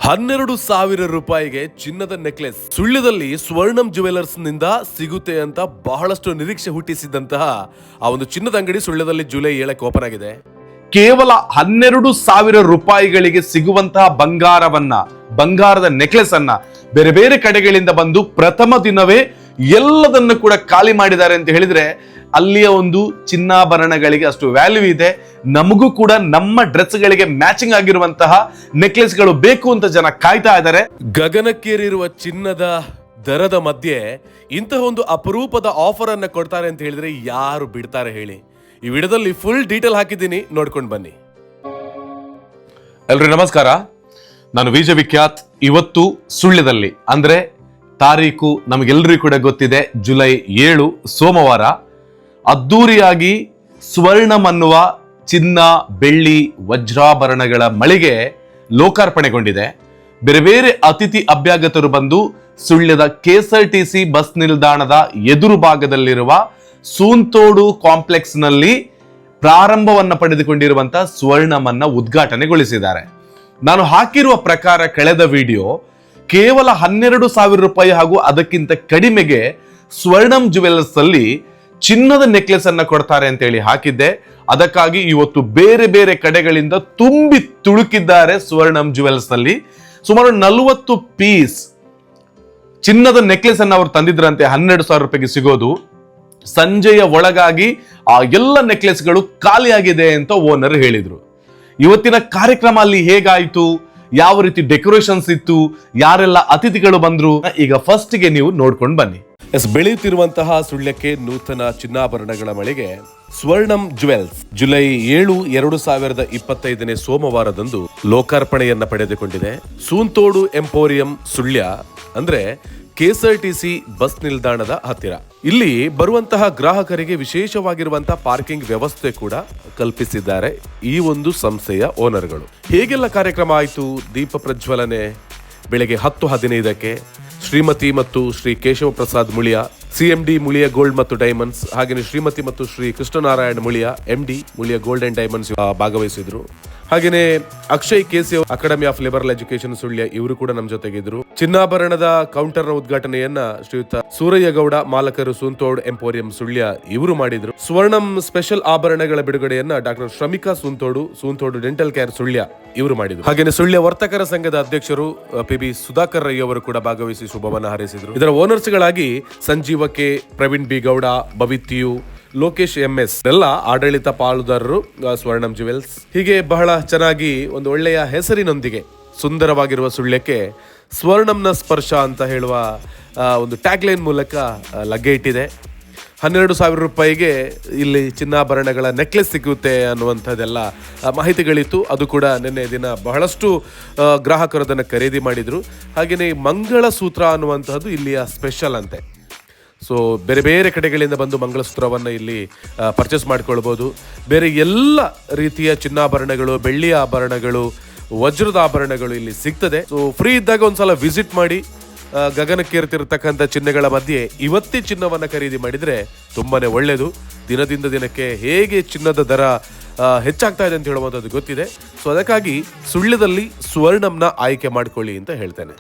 12,000 ರೂಪಾಯಿಗೆ ಚಿನ್ನದ necklace ಸುಳ್ಯದಲ್ಲಿ ಸ್ವರ್ಣಂ jewellers ನಿಂದ ಸಿಗುತ್ತೆ ಅಂತ ಬಹಳಷ್ಟು ನಿರೀಕ್ಷೆ ಹುಟ್ಟಿಸಿದಂತಹ ಆ ಒಂದು ಚಿನ್ನದ ಅಂಗಡಿ ಸುಳ್ಯದಲ್ಲಿ ಜುಲೈ 7ಕ್ಕೆ ಓಪನ್ ಆಗಿದೆ. ಕೇವಲ 12,000 ರೂಪಾಯಿಗಳಿಗೆ ಸಿಗುವಂತಹ ಬಂಗಾರದ ನೆಕ್ಲೆಸ್ ಅನ್ನ ಬೇರೆ ಬೇರೆ ಕಡೆಗಳಿಂದ ಬಂದು ಪ್ರಥಮ ದಿನವೇ ಎಲ್ಲದನ್ನು ಕೂಡ ಖಾಲಿ ಮಾಡಿದ್ದಾರೆ ಅಂತ ಹೇಳಿದ್ರೆ ಅಲ್ಲಿಯ ಒಂದು ಚಿನ್ನಾಭರಣಗಳಿಗೆ ಅಷ್ಟು ವ್ಯಾಲ್ಯೂ ಇದೆ. ನಮಗೂ ಕೂಡ ನಮ್ಮ ಡ್ರೆಸ್ಗಳಿಗೆ ಮ್ಯಾಚಿಂಗ್ ಆಗಿರುವಂತಹ ನೆಕ್ಲೆಸ್ ಗಳು ಬೇಕು ಅಂತ ಜನ ಕಾಯ್ತಾ ಇದ್ದಾರೆ. ಗಗನಕ್ಕೇರಿರುವ ಚಿನ್ನದ ದರದ ಮಧ್ಯೆ ಇಂತಹ ಒಂದು ಅಪರೂಪದ ಆಫರ್ ಅನ್ನ ಕೊಡ್ತಾರೆ ಅಂತ ಹೇಳಿದ್ರೆ ಯಾರು ಬಿಡ್ತಾರೆ ಹೇಳಿ? ಈ ವಿಡಿಯೋದಲ್ಲಿ ಫುಲ್ ಡೀಟೇಲ್ ಹಾಕಿದ್ದೀನಿ, ನೋಡ್ಕೊಂಡು ಬನ್ನಿ. ಎಲ್ರಿಗೂ ನಮಸ್ಕಾರ, ನಾನು ವಿಜಯ ವಿಖ್ಯಾತ್. ಇವತ್ತು ಸುಳ್ಯದಲ್ಲಿ ಅಂದ್ರೆ ತಾರೀಕು ನಮಗೆಲ್ಲರಿಗೂ ಕೂಡ ಗೊತ್ತಿದೆ, ಜುಲೈ 7 ಸೋಮವಾರ. ಅದ್ದೂರಿಯಾಗಿ ಸ್ವರ್ಣಂ ಅನ್ನುವ ಚಿನ್ನ, ಬೆಳ್ಳಿ, ವಜ್ರಾಭರಣಗಳ ಮಳಿಗೆ ಲೋಕಾರ್ಪಣೆಗೊಂಡಿದೆ. ಬೇರೆ ಬೇರೆ ಅತಿಥಿ ಅಭ್ಯಾಗತರು ಬಂದು ಸುಳ್ಯದ KSRTC ಬಸ್ ನಿಲ್ದಾಣದ ಎದುರು ಭಾಗದಲ್ಲಿರುವ ಸೂಂತೋಡು ಕಾಂಪ್ಲೆಕ್ಸ್ ನಲ್ಲಿ ಪ್ರಾರಂಭವನ್ನ ಪಡೆದುಕೊಂಡಿರುವಂತಹ ಸ್ವರ್ಣಮನ್ನ ಉದ್ಘಾಟನೆಗೊಳಿಸಿದ್ದಾರೆ. ನಾನು ಹಾಕಿರುವ ಪ್ರಕಾರ ಕಳೆದ ವಿಡಿಯೋ ಕೇವಲ 12,000 ರೂಪಾಯಿ ಹಾಗೂ ಅದಕ್ಕಿಂತ ಕಡಿಮೆಗೆ ಸ್ವರ್ಣಂ ಜುವೆಲರ್ಸ್ ಅಲ್ಲಿ ಚಿನ್ನದ ನೆಕ್ಲೆಸ್ ಅನ್ನ ಕೊಡ್ತಾರೆ ಅಂತ ಹೇಳಿ ಹಾಕಿದ್ದೆ. ಅದಕ್ಕಾಗಿ ಇವತ್ತು ಬೇರೆ ಬೇರೆ ಕಡೆಗಳಿಂದ ತುಂಬಿ ತುಳುಕಿದ್ದಾರೆ ಸ್ವರ್ಣಂ ಜುವೆಲರ್ಸ್ ನಲ್ಲಿ. ಸುಮಾರು 40 ಪೀಸ್ ಚಿನ್ನದ ನೆಕ್ಲೆಸ್ ಅನ್ನ ಅವರು ತಂದಿದ್ರಂತೆ. 12,000 ರೂಪಾಯಿಗೆ ಸಿಗೋದು. ಸಂಜೆಯ ಒಳಗಾಗಿ ಆ ಎಲ್ಲ ನೆಕ್ಲೆಸ್ಗಳು ಖಾಲಿಯಾಗಿದೆ ಅಂತ ಓನರ್ ಹೇಳಿದ್ರು. ಇವತ್ತಿನ ಕಾರ್ಯಕ್ರಮ ಅಲ್ಲಿ ಹೇಗಾಯ್ತು, ಯಾವ ರೀತಿ ಡೆಕೋರೇಷನ್ಸ್ ಇತ್ತು, ಯಾರೆಲ್ಲ ಅತಿಥಿಗಳು ಬಂದ್ರು, ಈಗ ಫಸ್ಟ್ ಗೆ ನೀವು ನೋಡ್ಕೊಂಡು ಬನ್ನಿ. ಬೆಳೆಯುತ್ತಿರುವಂತಹ ಸುಳ್ಯಕ್ಕೆ ನೂತನ ಚಿನ್ನಾಭರಣಗಳ ಮಳಿಗೆ ಸ್ವರ್ಣಂ ಜುವೆಲ್ಸ್ ಜುಲೈ 7, 2025 ಸೋಮವಾರದಂದು ಲೋಕಾರ್ಪಣೆಯನ್ನ ಪಡೆದುಕೊಂಡಿದೆ. ಸೂಂತೋಡು ಎಂಪೋರಿಯಂ ಸುಳ್ಯ ಅಂದ್ರೆ KSRTC ಬಸ್ ನಿಲ್ದಾಣದ ಹತ್ತಿರ. ಇಲ್ಲಿ ಬರುವಂತಹ ಗ್ರಾಹಕರಿಗೆ ವಿಶೇಷವಾಗಿರುವಂತಹ ಪಾರ್ಕಿಂಗ್ ವ್ಯವಸ್ಥೆ ಕೂಡ ಕಲ್ಪಿಸಿದ್ದಾರೆ ಈ ಒಂದು ಸಂಸ್ಥೆಯ ಓನರ್ಗಳು. ಹೇಗೆಲ್ಲ ಕಾರ್ಯಕ್ರಮ ಆಯಿತು? ದೀಪ ಪ್ರಜ್ವಲನೆ ಬೆಳಗ್ಗೆ 10:15ಕ್ಕೆ ಶ್ರೀಮತಿ ಮತ್ತು ಶ್ರೀ ಕೇಶವ ಪ್ರಸಾದ್ ಮುಳಿಯ, CMD ಮುಳಿಯ ಗೋಲ್ಡ್ ಮತ್ತು ಡೈಮಂಡ್ಸ್, ಹಾಗೆಯೇ ಶ್ರೀಮತಿ ಮತ್ತು Shri Krishnanarayana Muliya MD Muliya gold and diamonds ಭಾಗವಹಿಸಿದ್ರು. ಹಾಗೇನೆ Akshay KC academy of liberal education Sullia ಇವರು ಕೂಡ ನಮ್ಮ ಜೊತೆಗಿದ್ರು. ಚಿನ್ನಾಭರಣದ ಕೌಂಟರ್ ನ ಉದ್ಘಾಟನೆಯನ್ನ ಶ್ರೀಯುತ ಸೂರಯ್ಯ ಗೌಡ, ಮಾಲಕರು ಸೂಂತೋಡ್ ಎಂಪೋರಿಯಂ ಸುಳ್ಯ ಇವರು ಮಾಡಿದ್ರು. ಸ್ವರ್ಣಂ ಸ್ಪೆಷಲ್ ಆಭರಣಗಳ ಬಿಡುಗಡೆಯನ್ನ doctor Shramika Soonthodu dental care Sullia ಇವರು ಮಾಡಿದ್ರು. ಹಾಗೇನೆ ಸುಳ್ಯ ವರ್ತಕರ ಸಂಘದ ಅಧ್ಯಕ್ಷರು PB ಸುಧಾಕರ್ ರೈ ಅವರು ಕೂಡ ಭಾಗವಹಿಸಿ ಶುಭವನ್ನ ಹಾರೈಸಿದ್ರು. ಇದರ ಓನರ್ಸ್ ಗಳಾಗಿ Sanjeeva K, Praveen B Gowda, ಭವಿತ್ಯು, Lokesh MS ಎಲ್ಲ ಆಡಳಿತ ಪಾಲುದಾರರು ಸ್ವರ್ಣಂ ಜುವೆಲ್ಸ್. ಹೀಗೆ ಬಹಳ ಚೆನ್ನಾಗಿ ಒಂದು ಒಳ್ಳೆಯ ಹೆಸರಿನೊಂದಿಗೆ ಸುಂದರವಾಗಿರುವ ಸುಳ್ಯಕ್ಕೆ ಸ್ವರ್ಣಂನ ಸ್ಪರ್ಶ ಅಂತ ಹೇಳುವ ಒಂದು ಟ್ಯಾಗ್ಲೈನ್ ಮೂಲಕ ಲಗ್ಗೆ ಇಟ್ಟಿದೆ. 12,000 ರೂಪಾಯಿಗೆ ಇಲ್ಲಿ ಚಿನ್ನಾಭರಣಗಳ ನೆಕ್ಲೆಸ್ ಸಿಗುತ್ತೆ ಅನ್ನುವಂಥದ್ದೆಲ್ಲ ಮಾಹಿತಿಗಳಿತ್ತು. ಅದು ಕೂಡ ನಿನ್ನೆ ದಿನ ಬಹಳಷ್ಟು ಗ್ರಾಹಕರು ಅದನ್ನು ಖರೀದಿ ಮಾಡಿದ್ರು. ಹಾಗೆಯೇ ಮಂಗಳಸೂತ್ರ ಅನ್ನುವಂಥದ್ದು ಇಲ್ಲಿಯ ಸ್ಪೆಷಲ್ ಅಂತೆ. ಸೊ ಬೇರೆ ಬೇರೆ ಕಡೆಗಳಿಂದ ಬಂದು ಮಂಗಳಸೂತ್ರವನ್ನು ಇಲ್ಲಿ ಪರ್ಚೇಸ್ ಮಾಡ್ಕೊಳ್ಬೋದು. ಬೇರೆ ಎಲ್ಲ ರೀತಿಯ ಚಿನ್ನಾಭರಣಗಳು, ಬೆಳ್ಳಿಯ ಆಭರಣಗಳು, ವಜ್ರದ ಆಭರಣಗಳು ಇಲ್ಲಿ ಸಿಗ್ತದೆ. ಸೊ ಫ್ರೀ ಇದ್ದಾಗ ಒಂದ್ಸಲ ವಿಸಿಟ್ ಮಾಡಿ. ಗಗನಕ್ಕೇರ್ತಿರ್ತಕ್ಕಂಥ ಚಿನ್ನಗಳ ಮಧ್ಯೆ ಇವತ್ತೇ ಚಿನ್ನವನ್ನು ಖರೀದಿ ಮಾಡಿದರೆ ತುಂಬಾನೇ ಒಳ್ಳೆಯದು. ದಿನದಿಂದ ದಿನಕ್ಕೆ ಹೇಗೆ ಚಿನ್ನದ ದರ ಹೆಚ್ಚಾಗ್ತಾ ಇದೆ ಅಂತ ಹೇಳುವಂಥದ್ದು ಗೊತ್ತಿದೆ. ಸೊ ಅದಕ್ಕಾಗಿ ಸುಳ್ಯದಲ್ಲಿ ಸ್ವರ್ಣಂನ ಆಯ್ಕೆ ಮಾಡ್ಕೊಳ್ಳಿ ಅಂತ ಹೇಳ್ತೇನೆ.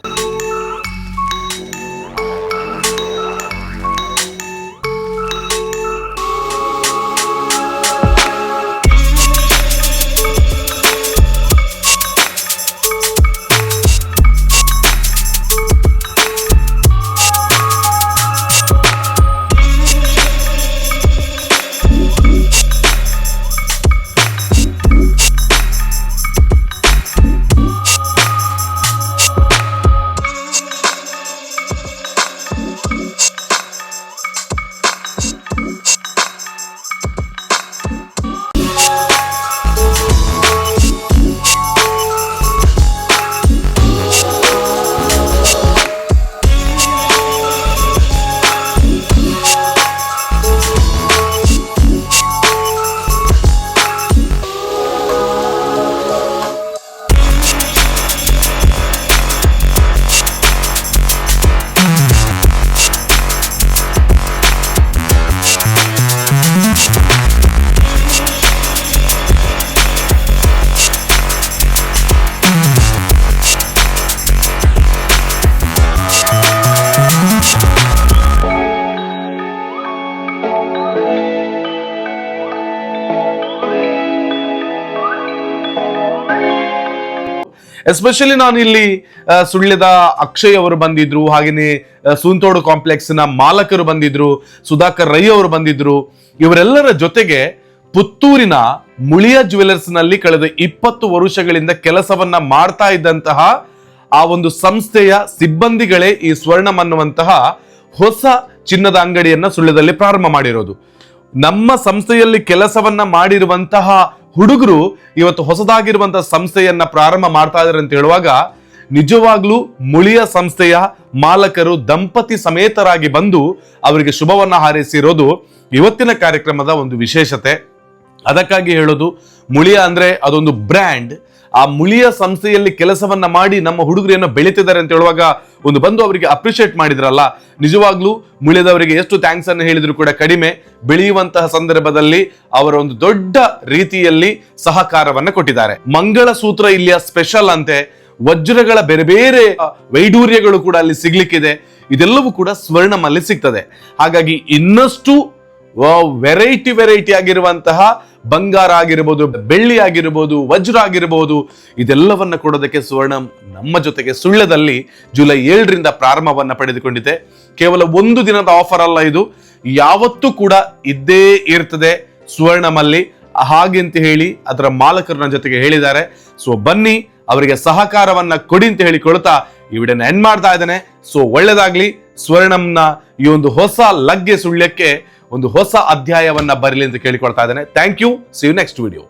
ಎಸ್ಪೆಷಲಿ ನಾನು ಇಲ್ಲಿ ಸುಳ್ಯದ ಅಕ್ಷಯ್ ಅವರು ಬಂದಿದ್ರು, ಹಾಗೇನೆ ಸೂಂತೋಡು ಕಾಂಪ್ಲೆಕ್ಸ್ ನ ಮಾಲಕರು ಬಂದಿದ್ರು, ಸುಧಾಕರ್ ರೈ ಅವರು ಬಂದಿದ್ರು. ಇವರೆಲ್ಲರ ಜೊತೆಗೆ ಪುತ್ತೂರಿನ ಮುಳಿಯ ಜ್ಯುವೆಲರ್ಸ್ ನಲ್ಲಿ ಕಳೆದ 20 ವರ್ಷಗಳಿಂದ ಕೆಲಸವನ್ನ ಮಾಡ್ತಾ ಇದ್ದಂತಹ ಆ ಒಂದು ಸಂಸ್ಥೆಯ ಸಿಬ್ಬಂದಿಗಳೇ ಈ ಸ್ವರ್ಣಂ ಅನ್ನುವಂತಹ ಹೊಸ ಚಿನ್ನದ ಅಂಗಡಿಯನ್ನ ಸುಳ್ಯದಲ್ಲಿ ಪ್ರಾರಂಭ ಮಾಡಿರೋದು. ನಮ್ಮ ಸಂಸ್ಥೆಯಲ್ಲಿ ಕೆಲಸವನ್ನ ಮಾಡಿರುವಂತಹ ಹುಡುಗರು ಇವತ್ತು ಹೊಸದಾಗಿರುವಂತಹ ಸಂಸ್ಥೆಯನ್ನ ಪ್ರಾರಂಭ ಮಾಡ್ತಾ ಇದ್ದಾರೆ ಅಂತ ಹೇಳುವಾಗ ನಿಜವಾಗ್ಲೂ ಮುಳಿಯ ಸಂಸ್ಥೆಯ ಮಾಲಕರು ದಂಪತಿ ಸಮೇತರಾಗಿ ಬಂದು ಅವರಿಗೆ ಶುಭವನ್ನ ಹಾರೈಸಿರೋದು ಇವತ್ತಿನ ಕಾರ್ಯಕ್ರಮದ ಒಂದು ವಿಶೇಷತೆ. ಅದಕ್ಕಾಗಿ ಹೇಳೋದು, ಮುಳಿಯ ಅಂದ್ರೆ ಅದೊಂದು ಬ್ರ್ಯಾಂಡ್. ಆ ಮುಳಿಯ ಸಂಸ್ಥೆಯಲ್ಲಿ ಕೆಲಸವನ್ನ ಮಾಡಿ ನಮ್ಮ ಹುಡುಗರೇನೋ ಬೆಳೀತಿದ್ದಾರೆ ಅಂತ ಹೇಳುವಾಗ ಒಂದು ಬಂದು ಅವರಿಗೆ ಅಪ್ರಿಶಿಯೇಟ್ ಮಾಡಿದ್ರಲ್ಲ, ನಿಜವಾಗ್ಲೂ ಮುಳಿಯದವರಿಗೆ ಎಷ್ಟು ಥ್ಯಾಂಕ್ಸ್ ಅನ್ನು ಹೇಳಿದ್ರು ಕೂಡ ಕಡಿಮೆ. ಬೆಳೆಯುವಂತಹ ಸಂದರ್ಭದಲ್ಲಿ ಅವರ ಒಂದು ದೊಡ್ಡ ರೀತಿಯಲ್ಲಿ ಸಹಕಾರವನ್ನ ಕೊಟ್ಟಿದ್ದಾರೆ. ಮಂಗಳ ಸೂತ್ರ ಇಲ್ಲಿಯ ಸ್ಪೆಷಲ್ ಅಂತೆ, ವಜ್ರಗಳ ಬೇರೆ ಬೇರೆ ವೈಡೂರ್ಯಗಳು ಕೂಡ ಅಲ್ಲಿ ಸಿಗ್ಲಿಕ್ಕಿದೆ. ಇದೆಲ್ಲವೂ ಕೂಡ ಸ್ವರ್ಣಂ ಅಲ್ಲಿ ಸಿಗ್ತದೆ. ಹಾಗಾಗಿ ಇನ್ನಷ್ಟು ವೆರೈಟಿ ಆಗಿರುವಂತಹ ಬಂಗಾರ ಆಗಿರ್ಬೋದು, ಬೆಳ್ಳಿ ಆಗಿರ್ಬೋದು, ವಜ್ರ ಆಗಿರ್ಬೋದು, ಇದೆಲ್ಲವನ್ನ ಕೊಡೋದಕ್ಕೆ ಸ್ವರ್ಣಂ ನಮ್ಮ ಜೊತೆಗೆ ಸುಳ್ಯದಲ್ಲಿ ಜುಲೈ 7ರಿಂದ ಪ್ರಾರಂಭವನ್ನ ಪಡೆದುಕೊಂಡಿದೆ. ಕೇವಲ ಒಂದು ದಿನದ ಆಫರ್ ಅಲ್ಲ ಇದು, ಯಾವತ್ತೂ ಕೂಡ ಇದ್ದೇ ಇರ್ತದೆ ಸ್ವರ್ಣಂ ಅಲ್ಲಿ. ಹಾಗೆಂತ ಹೇಳಿ ಅದರ ಮಾಲಕರು ನನ್ನ ಜೊತೆಗೆ ಹೇಳಿದ್ದಾರೆ. ಸೊ ಬನ್ನಿ, ಅವರಿಗೆ ಸಹಕಾರವನ್ನ ಕೊಡಿ ಅಂತ ಹೇಳಿಕೊಳ್ತಾ ಈ ವಿಡಿಯೋನ ಎಂಡ್ ಮಾಡ್ತಾ ಇದ್ದೇನೆ. ಸೊ ಒಳ್ಳೇದಾಗ್ಲಿ. ಸ್ವರ್ಣಂನ ಈ ಒಂದು ಹೊಸ ಲಗ್ಗೆ ಸುಳ್ಯಕ್ಕೆ ಒಂದು ಹೊಸ ಅಧ್ಯಾಯವನ್ನ ಬರಲಿ ಅಂತ ಕೇಳಿಕೊಳ್ತಾ ಇದ್ದೇನೆ. Thank you. See you next video.